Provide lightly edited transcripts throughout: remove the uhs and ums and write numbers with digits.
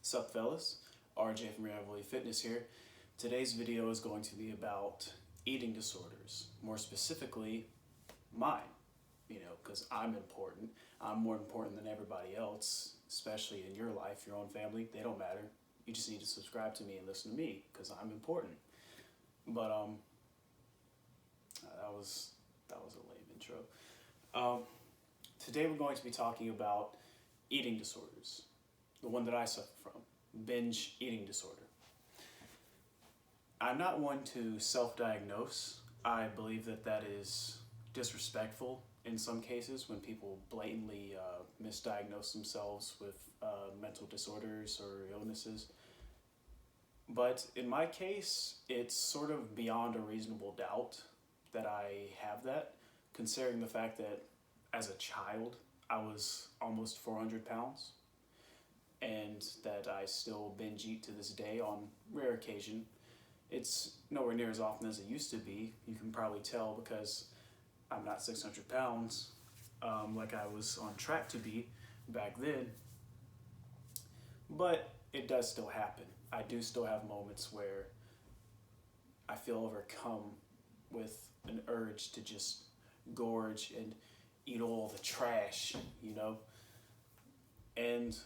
Sup fellas, RJ from Reality Fitness here. Today's video is going to be about eating disorders, more specifically mine, because I'm important. I'm more important than everybody else, especially in your life, your own family. They don't matter. You just need to subscribe to me and listen to me because I'm important. But that was a lame intro. Today we're going to be talking about eating disorders, the one that I suffer from, binge eating disorder. I'm not one to self-diagnose. I believe that is disrespectful in some cases when people blatantly misdiagnose themselves with mental disorders or illnesses. But in my case, it's sort of beyond a reasonable doubt that I have that, considering the fact that as a child, I was almost 400 pounds, and that I still binge eat to this day on rare occasion. It's nowhere near as often as it used to be. You can probably tell because I'm not 600 pounds like I was on track to be back then. But it does still happen. I do still have moments where I feel overcome with an urge to just gorge and eat all the trash, And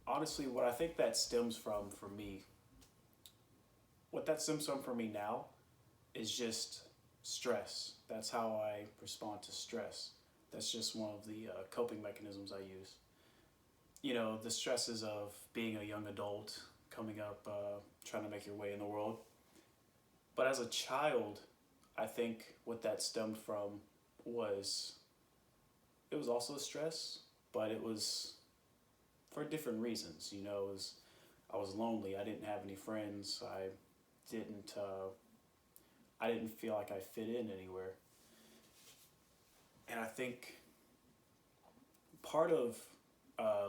honestly, what I think that stems from for me, what that stems from for me now is just stress. That's how I respond to stress. That's just one of the coping mechanisms I use. The stresses of being a young adult, coming up, trying to make your way in the world. But as a child, I think what that stemmed from it was also stress, but it was for different reasons. I was lonely. I didn't have any friends. I didn't feel like I fit in anywhere. And I think part of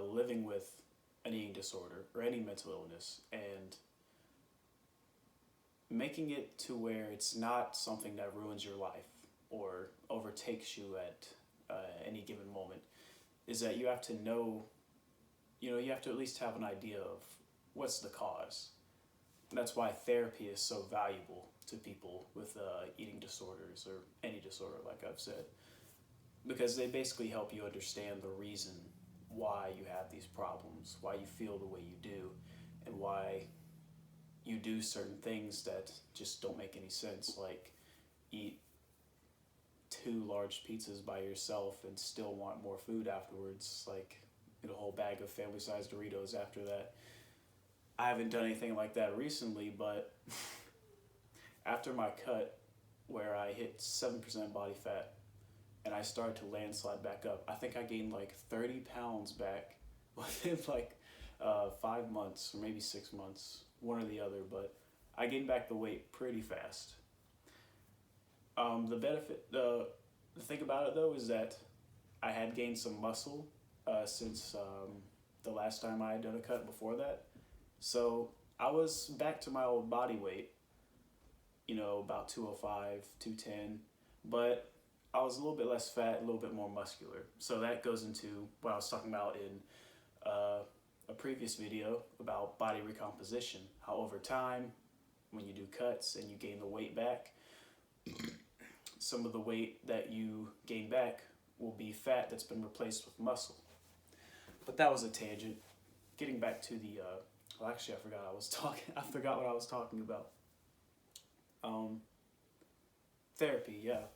living with an eating disorder or any mental illness and making it to where it's not something that ruins your life or overtakes you at any given moment is that you have to know, you have to at least have an idea of what's the cause. And that's why therapy is so valuable to people with eating disorders or any disorder, like I've said, because they basically help you understand the reason why you have these problems, why you feel the way you do, and why you do certain things that just don't make any sense, like eat 2 large pizzas by yourself and still want more food afterwards, like eat a whole bag of family-sized Doritos after that. I haven't done anything like that recently, but after my cut, where I hit 7% body fat, and I started to landslide back up, I think I gained like 30 pounds back within like 5 months, or maybe 6 months, one or the other, but I gained back the weight pretty fast. The thing about it though is that I had gained some muscle since the last time I had done a cut before that. So I was back to my old body weight, about 205, 210, but I was a little bit less fat, a little bit more muscular. So that goes into what I was talking about in a previous video about body recomposition, how over time, when you do cuts and you gain the weight back, some of the weight that you gain back will be fat that's been replaced with muscle. But that was a tangent. Getting back to the, actually I forgot what I was talking about. Therapy, yeah.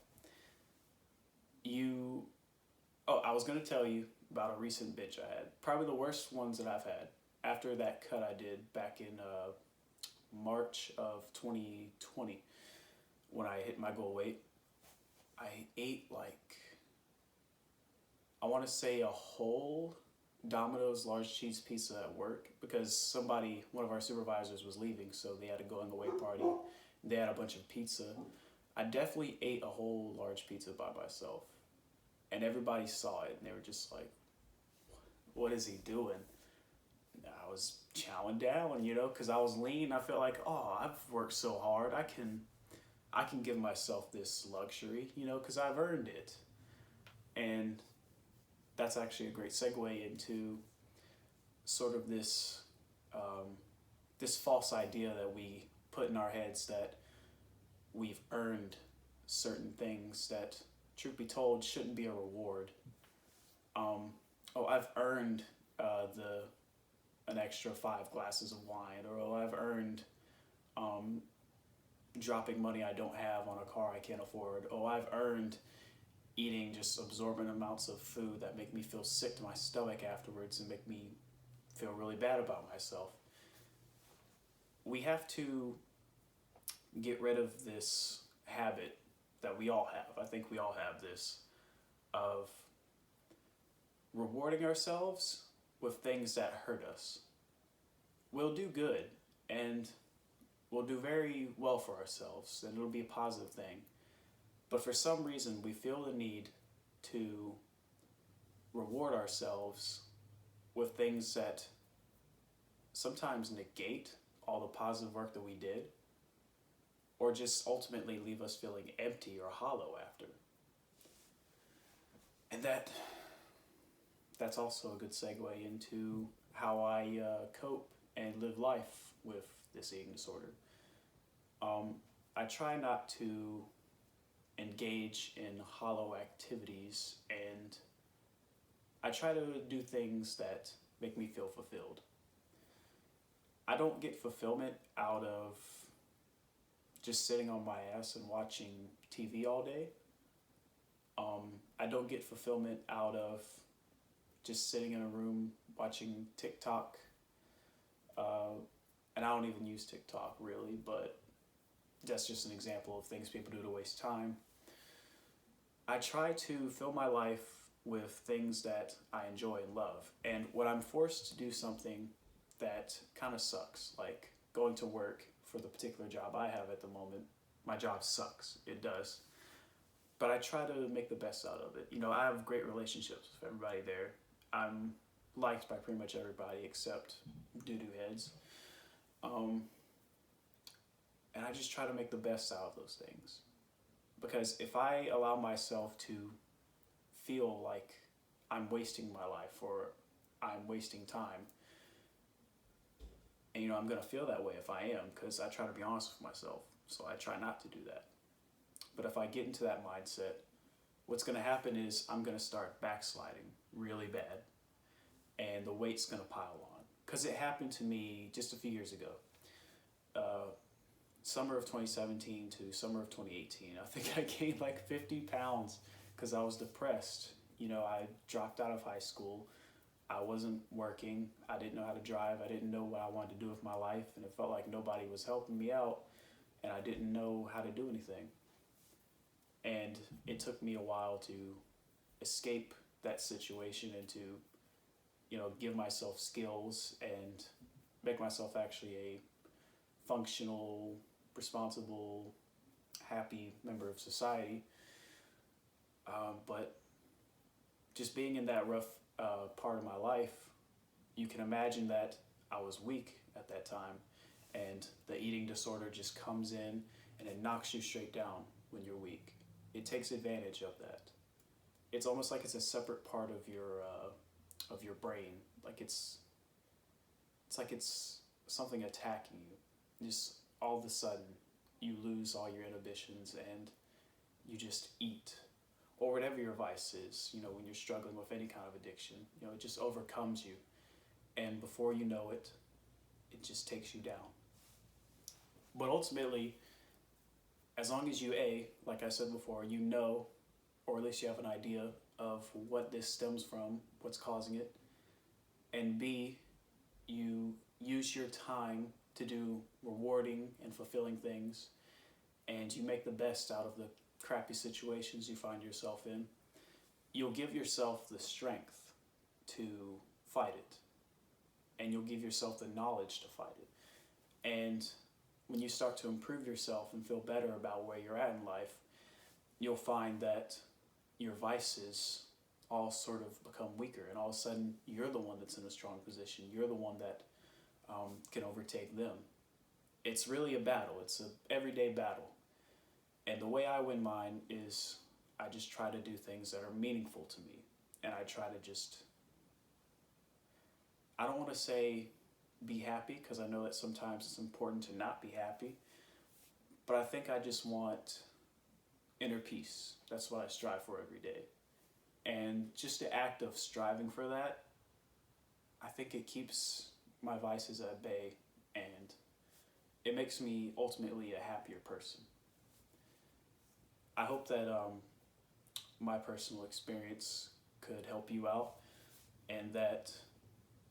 I was going to tell you about a recent binge I had. Probably the worst ones that I've had. After that cut I did back in March of 2020, when I hit my goal weight, I ate I want to say a whole Domino's large cheese pizza at work because one of our supervisors was leaving, so they had a going away party. They had a bunch of pizza. I definitely ate a whole large pizza by myself. And everybody saw it and they were just like, what is he doing? And I was chowing down, because I was lean. I felt like, I've worked so hard. I can give myself this luxury, because I've earned it. And that's actually a great segue into sort of this this false idea that we put in our heads that we've earned certain things that, truth be told, shouldn't be a reward. Oh, I've earned the an extra 5 glasses of wine, or oh, I've earned dropping money I don't have on a car I can't afford. Oh, I've earned eating just absorbent amounts of food that make me feel sick to my stomach afterwards and make me feel really bad about myself. We have to get rid of this habit that we all have. I think we all have this of rewarding ourselves with things that hurt us. We'll do good and we'll do very well for ourselves, and it'll be a positive thing. But for some reason, we feel the need to reward ourselves with things that sometimes negate all the positive work that we did, or just ultimately leave us feeling empty or hollow after. And that's also a good segue into how I cope and live life with this eating disorder. I try not to engage in hollow activities, and I try to do things that make me feel fulfilled. I don't get fulfillment out of just sitting on my ass and watching TV all day. I don't get fulfillment out of just sitting in a room watching TikTok. And I don't even use TikTok really, but that's just an example of things people do to waste time. I try to fill my life with things that I enjoy and love. And when I'm forced to do something that kind of sucks, like going to work for the particular job I have at the moment, my job sucks. It does. But I try to make the best out of it. You know, I have great relationships with everybody there. I'm liked by pretty much everybody except doo-doo heads. And I just try to make the best out of those things. Because if I allow myself to feel like I'm wasting my life or I'm wasting time, and I'm going to feel that way if I am, because I try to be honest with myself. So I try not to do that. But if I get into that mindset, what's going to happen is I'm going to start backsliding really bad. And the weight's going to pile on. Because it happened to me just a few years ago. Summer of 2017 to summer of 2018. I think I gained like 50 pounds because I was depressed. I dropped out of high school. I wasn't working. I didn't know how to drive. I didn't know what I wanted to do with my life. And it felt like nobody was helping me out. And I didn't know how to do anything. And it took me a while to escape that situation and to give myself skills and make myself actually a functional, responsible, happy member of society. But just being in that rough part of my life, you can imagine that I was weak at that time, and the eating disorder just comes in and it knocks you straight down when you're weak. It takes advantage of that. It's almost like it's a separate part of your brain. Like it's like it's something attacking you. Just all of a sudden, you lose all your inhibitions and you just eat. Or whatever your vice is, when you're struggling with any kind of addiction, it just overcomes you. And before you know it, it just takes you down. But ultimately, as long as you, like I said before, or at least you have an idea of what this stems from, what's causing it, and B, you use your time to do rewarding and fulfilling things, and you make the best out of the crappy situations you find yourself in, you'll give yourself the strength to fight it, and you'll give yourself the knowledge to fight it. And when you start to improve yourself and feel better about where you're at in life, you'll find that your vices all sort of become weaker, and all of a sudden you're the one that's in a strong position. You're the one that can overtake them. It's really a battle. It's an everyday battle. And the way I win mine is I just try to do things that are meaningful to me. And I try to I don't want to say be happy, because I know that sometimes it's important to not be happy. But I think I just want inner peace. That's what I strive for every day. And just the act of striving for that, I think it keeps my vices at bay, and it makes me ultimately a happier person. I hope that my personal experience could help you out, and that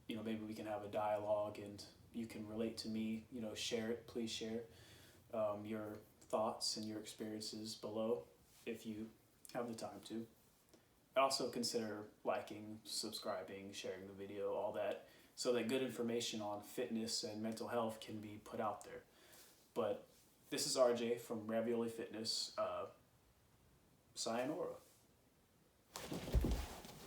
maybe we can have a dialogue and you can relate to me. Share it. Please share your thoughts and your experiences below if you have the time to. Also consider liking, subscribing, sharing the video, all that, so that good information on fitness and mental health can be put out there. But this is RJ from Ravioli Fitness. Sayonara.